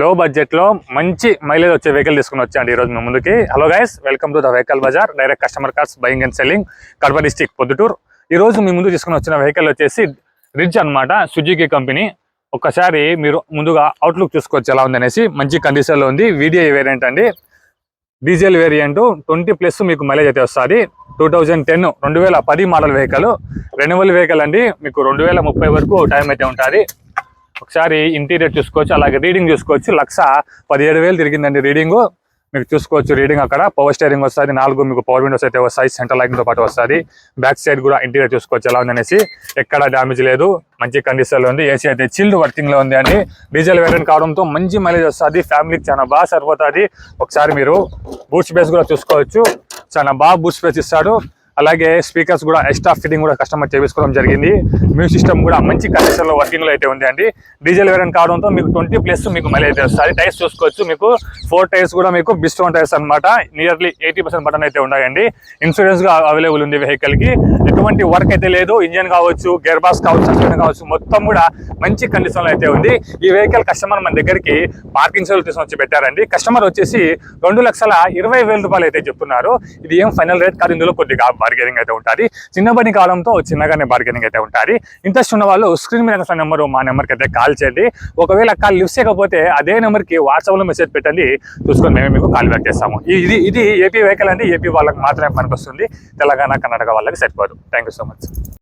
లో బడ్జెట్ లో మంచి మైలేజ్ వచ్చే వెహికల్ తీసుకుని వచ్చాండి ఈ రోజు మీ ముందుకి. Hello guys, welcome to the vehicle bazaar, direct customer cars buying and selling, Kadapa district, Proddatur. ఈ రోజు మీ ముందు తీసుకుని వచ్చిన వెహికల్ వచ్చేసి రిడ్జ్ అన్నమాట, సుజుకి కంపెనీ. ఒక్కసారి మీరు ముందుగా అవుట్లుక్ చూసుకోవచ్చు ఎలా ఉందనేసి. మంచి కండిషన్ లో ఉంది. వీడియో వేరియంట్ అండి, డీజిల్ వేరియంట్, 20+ మీకు మైలేజ్ అయితే వస్తుంది. 2010 మోడల్ వెహికల్, రెన్యువల్ వెహికల్ అండి. మీకు 2030 వరకు టైం అయితే ఉంటుంది. ఒకసారి ఇంటీరియర్ చూసుకోవచ్చు, అలాగే రీడింగ్ చూసుకోవచ్చు. 1,17,000 తిరిగిందండి రీడింగ్. మీకు చూసుకోవచ్చు రీడింగ్ అక్కడ. పవర్ స్టీరింగ్ వస్తుంది, 4 మీకు పవర్ విండోస్ అయితే వస్తాయి, సెంటర్ లైటింగ్తో పాటు వస్తుంది. బ్యాక్ సైడ్ కూడా ఇంటీరియర్ చూసుకోవచ్చు ఎలా ఉందనేసి. ఎక్కడ డ్యామేజ్ లేదు, మంచి కండిషన్లో ఉంది. ఏసీ అయితే చిల్డ్ వర్కింగ్లో ఉంది అండి. డీజిల్ వేరియంట్ కావడంతో మంచి మైలేజ్ వస్తుంది, ఫ్యామిలీకి చాలా బాగా సరిపోతుంది. ఒకసారి మీరు బూట్ స్పేస్ కూడా చూసుకోవచ్చు, చాలా బాగా బూట్ స్పేస్ ఇస్తాడు. అలాగే స్పీకర్స్ కూడా ఎక్స్ట్రా ఫిట్టింగ్ కూడా కస్టమర్ చేయించుకోవడం జరిగింది. మ్యూజిక్ సిస్టమ్ కూడా మంచి కండిషన్లో వర్కింగ్లో అయితే ఉంది అండి. డీజిల్ వేరియంట్ కావడంతో మీకు 20+ మీకు మైలేజ్ అయితే వస్తుంది. టైర్స్ చూసుకోవచ్చు, మీకు 4 టైర్స్ కూడా మీకు బిస్టోన్ టైర్స్ అనమాట. నియర్లీ 80% బటన్ అయితే ఉన్నాయండి. ఇన్సూరెన్స్ గా అవైలబుల్ ఉంది వెహికల్ కి. ఎటువంటి వర్క్ అయితే లేదు. ఇంజన్ కావచ్చు, గేర్ బాక్స్ కావచ్చు, సస్పెన్షన్ కావచ్చు, మొత్తం కూడా మంచి కండిషన్ లో అయితే ఉంది. ఈ వెహికల్ కస్టమర్ మన దగ్గరికి పార్కింగ్ సేవలు తీసుకొచ్చి పెట్టారండి. కస్టమర్ వచ్చేసి 2,20,000 రూపాయలు అయితే చెప్తున్నారు. ఇది ఏం ఫైనల్ రేట్ కాదు, ఇందులో కొద్దిగా బార్గెనింగ్ అయితే ఉంటుంది. చిన్నబడి కాలంతో చిన్నగానే బార్గెనింగ్ అయితే ఉంటుంది. ఇంట్రెస్ట్ ఉన్న వాళ్ళు స్క్రీన్ మీద నెంబరు, మా నెంబర్కి అయితే కాల్ చేయండి. ఒకవేళ కాల్ లిఫ్ట్ చేయకపోతే అదే నెంబర్కి వాట్సాప్లో మెసేజ్ పెట్టండి, చూసుకొని మేము మీకు కాల్ బ్యాక్ చేస్తాము. ఇది ఏపీ వెహికల్ అండి. ఏపీ వాళ్ళకి మాత్రమే పనికొస్తుంది, తెలంగాణ, కర్ణాటక వాళ్ళకి సరిపోదు. Thank you so much.